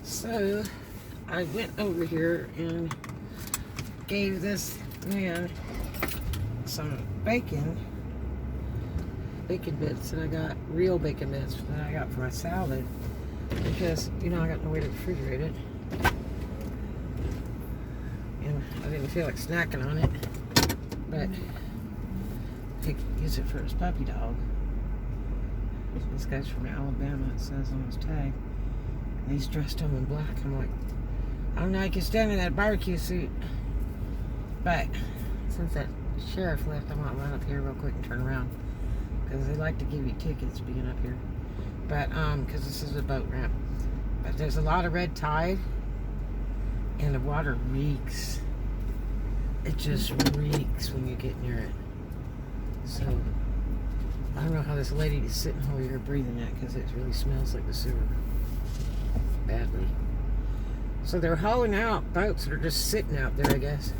So I went over here and gave this man some bacon bits that I got, real bacon bits that I got for my salad, because I got no way to refrigerate it, and I didn't feel like snacking on it, but he could use it for his puppy dog. This guy's from Alabama, it says on his tag. And he's dressed him in black. I'm like, I don't know, I can stand in that barbecue suit. But since that sheriff left, I'm gonna run up here real quick and turn around, because they like to give you tickets being up here. But because this is a boat ramp. But there's a lot of red tide, and the water reeks. It just reeks when you get near it. So I don't know how this lady is sitting over here breathing that, because it really smells like the sewer badly. So they're hauling out boats that are just sitting out there, I guess.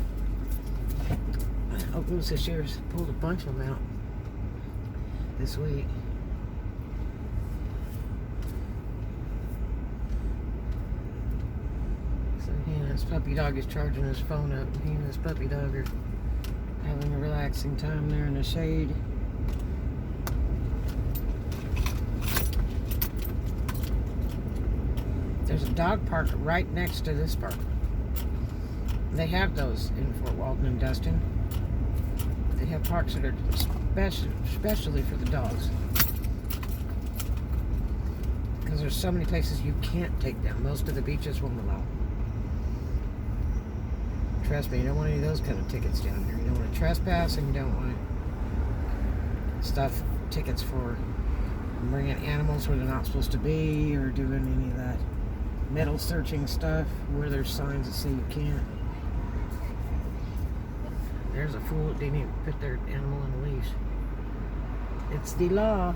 Oak Moose this year's pulled a bunch of them out this week. So he and his puppy dog is charging his phone up. He and his puppy dog are having a relaxing time there in the shade. There's a dog park right next to this park. They have those in Fort Walton and Dustin. They have parks that are especially for the dogs. Because there's so many places you can't take them. Most of the beaches won't allow. Trust me, you don't want any of those kind of tickets down here. You don't want to trespass, and you don't want tickets for bringing animals where they're not supposed to be, or doing any of that metal searching stuff where there's signs that say you can't. There's a fool that didn't even put their animal on a leash. It's the law.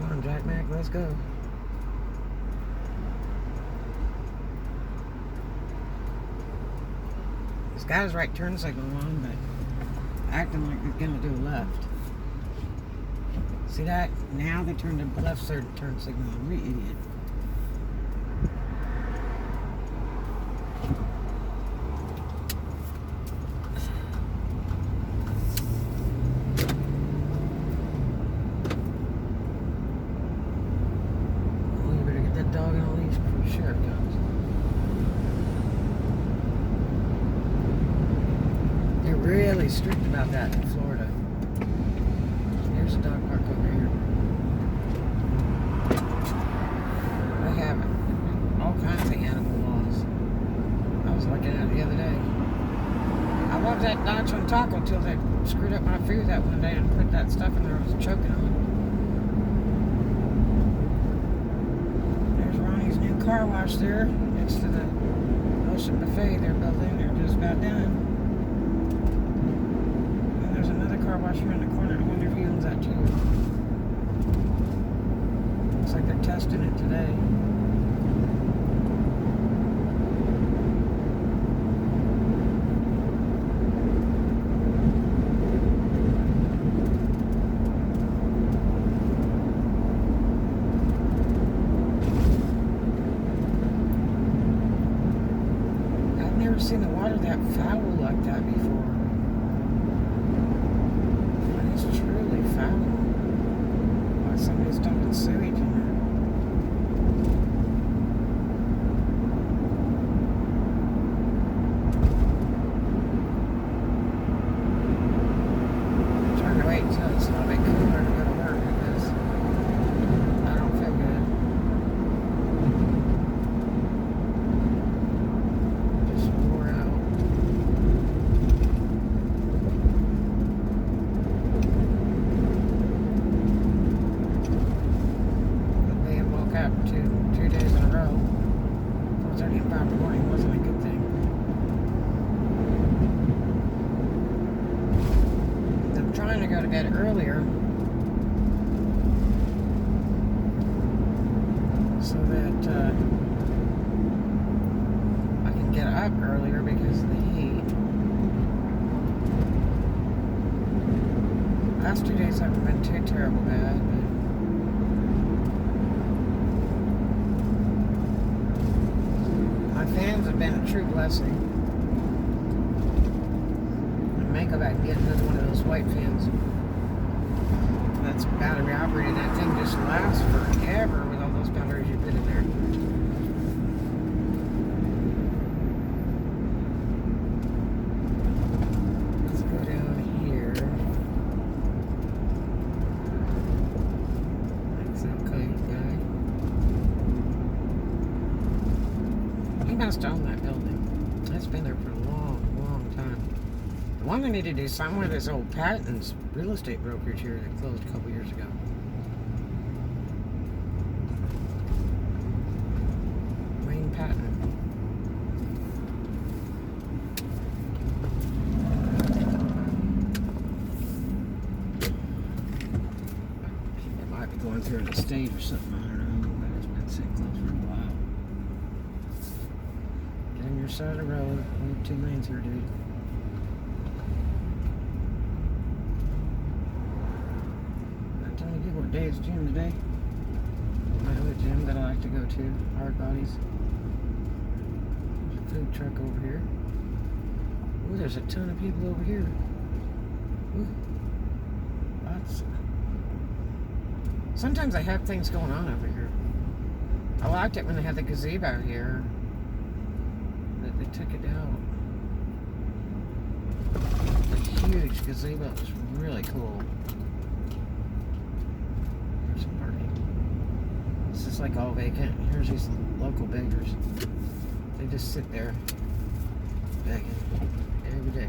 Come on, Jack Mac, let's go. This guy's right turn signal on, but acting like they're gonna do a left. See that? Now they turned the left side turn signal on. What an idiot. Well, you better get that dog on a leash before the sheriff comes. They're really strict about that in Florida. There's a dog park over here. They have all kinds of animal laws. I was looking at it the other day. I love that nacho taco till they screwed up my food that one day and put that stuff in there I was choking on. There's Ronnie's new car wash there next to the Ocean Buffet they're building. They're just about done. And there's another car wash here in the corner. I wonder if he owns that too. Looks like they're testing it today. I've never seen the water that foul like that before. It's truly foul. Like somebody's dumping sewage in there. I'm trying to wait until it's a little bit cooler to go to work, because I don't feel good. Just wore out. Two days in a row. 4:30 and 5 in the morning wasn't a good thing. I'm trying to go to bed earlier so that I can get up earlier because of the heat. Last 2 days haven't been too terrible bad, but my fans have been a true blessing. I may go back and get another one of those white fans. That's battery operated. That thing just lasts forever with all those batteries you put in there. Let's go down here. That's okay, guy. He must own that building. That's been there for a long, long time. The one they need to do something with is old Patton's real estate brokerage here that closed a couple years ago. Wayne Patton. It might be going through an estate or something, I don't know, but it's been sitting closed for a while. Get on your side of the road. We have 2 lanes here, dude. What day is gym today? My other gym that I like to go to, Hard Bodies. There's a food truck over here. Ooh, there's a ton of people over here. Ooh, lots. Sometimes I have things going on over here. I liked it when they had the gazebo here, but they took it out. The huge gazebo. It was really cool. This is like all vacant. Here's these local beggars. They just sit there begging every day.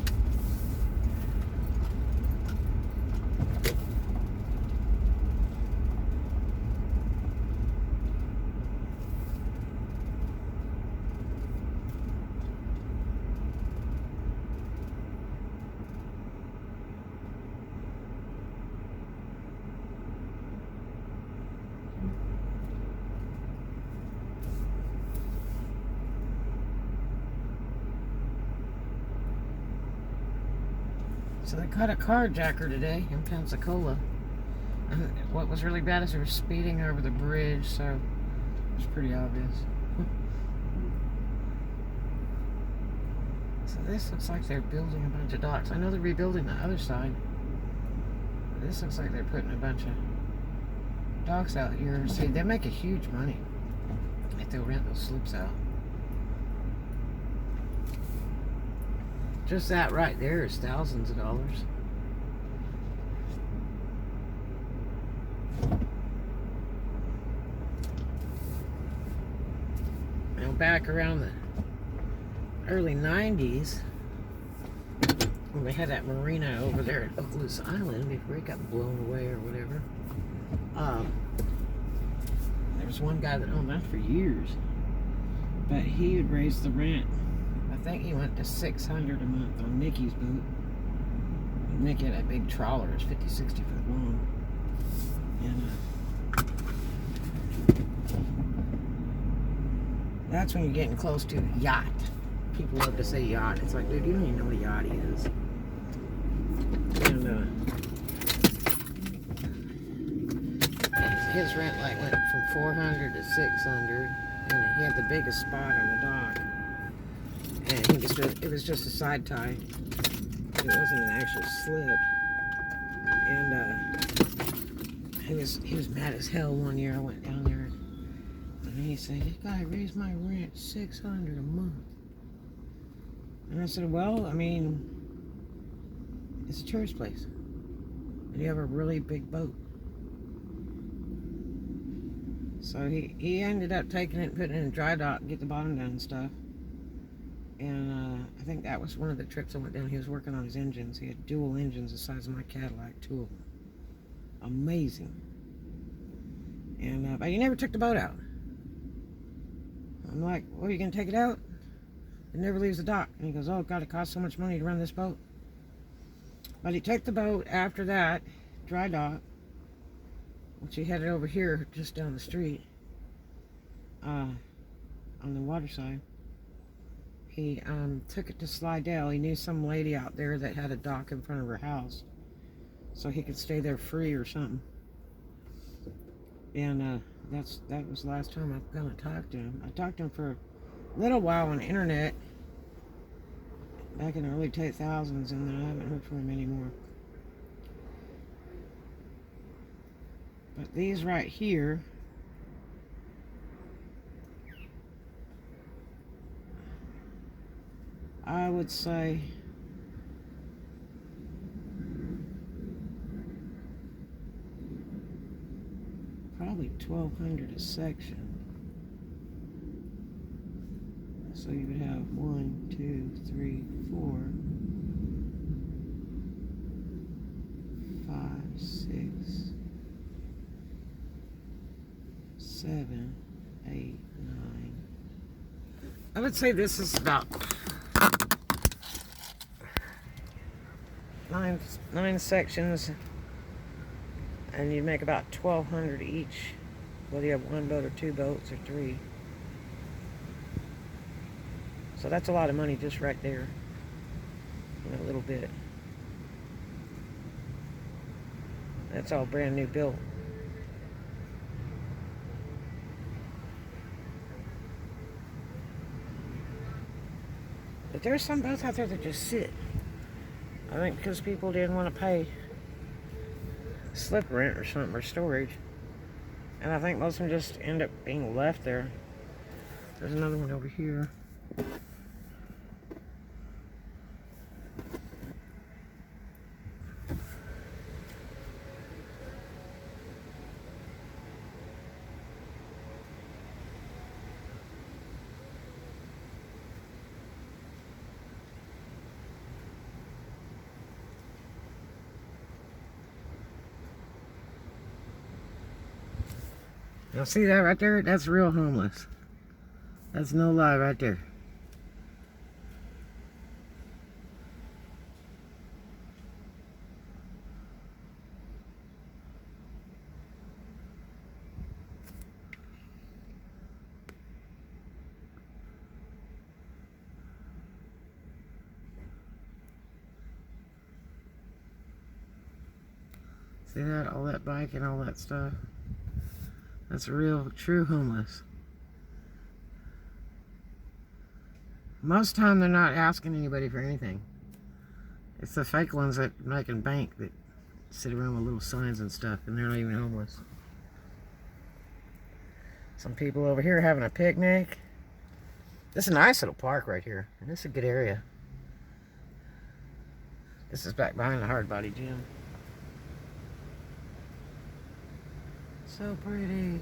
So they caught a carjacker today in Pensacola. And what was really bad is they were speeding over the bridge, so it was pretty obvious. So this looks like they're building a bunch of docks. I know they're rebuilding the other side. But this looks like they're putting a bunch of docks out here. See, they make a huge money if they'll rent those slips out. Just that right there is thousands of dollars. Now back around the early 90s, when they had that marina over there at Okaloosa Island before it got blown away or whatever, there was one guy that owned that for years, but he would raise the rent. I think he went to $600 a month on Nikki's boat. Nikki had that big trawler. It's 50, 60 foot long. And that's when you're getting close to yacht. People love to say yacht. It's like, dude, you don't even know what a yacht is. And his rent like went from $400 to $600, and he had the biggest spot on the dock. And it was just a side tie. It wasn't an actual slip. And he was mad as hell one year. I went down there, and he said, "This guy raised my rent $600 a month." And I said, "Well, I mean, it's a tourist place, and you have a really big boat." So he ended up taking it and putting it in dry dock, get the bottom down and stuff. And I think that was one of the trips I went down. He was working on his engines. He had dual engines the size of my Cadillac, 2 of them. Amazing. And but he never took the boat out. I'm like, "Well, you gonna take it out?" It never leaves the dock. And he goes, "Oh God, it costs so much money to run this boat." But he took the boat after that, dry dock, which he headed over here just down the street, on the water side. He took it to Slidell. He knew some lady out there that had a dock in front of her house. so he could stay there free or something. And that was the last time I'm gonna talk to him. I talked to him for a little while on the internet back in the early 2000s, and then I haven't heard from him anymore. But these right here, I would say probably $1,200 a section. So you would have 1, 2, 3, 4, 5, 6, 7, 8, 9. I would say this is about nine sections, and you'd make about $1,200 each, whether you have one boat or two boats or three. So that's a lot of money just right there in a little bit. That's all brand new built. But there's some boats out there that just sit. I think because people didn't want to pay slip rent or something, or storage. And I think most of them just end up being left there. There's another one over here. Now see that right there? That's real homeless. That's no lie right there. See that? All that bike and all that stuff. That's real, true homeless. Most of the time they're not asking anybody for anything. It's the fake ones that making bank that sit around with little signs and stuff, and they're not even homeless. Some people over here having a picnic. This is a nice little park right here. This is a good area. This is back behind the hard body gym. So pretty.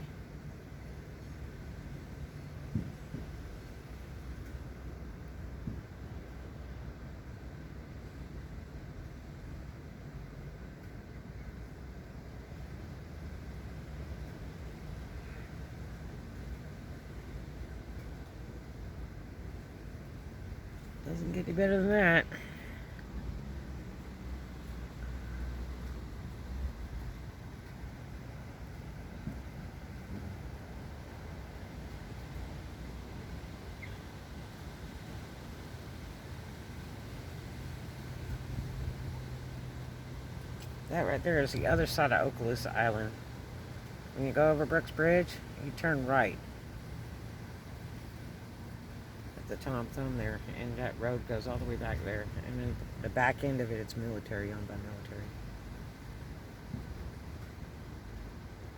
Doesn't get any better than that. That right there is the other side of Okaloosa Island. When you go over Brooks Bridge, you turn right at the Tom Thumb there, and that road goes all the way back there. And then the back end of it, it's military, owned by military.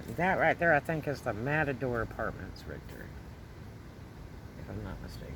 And that right there, I think, is the Matador Apartments right there, if I'm not mistaken.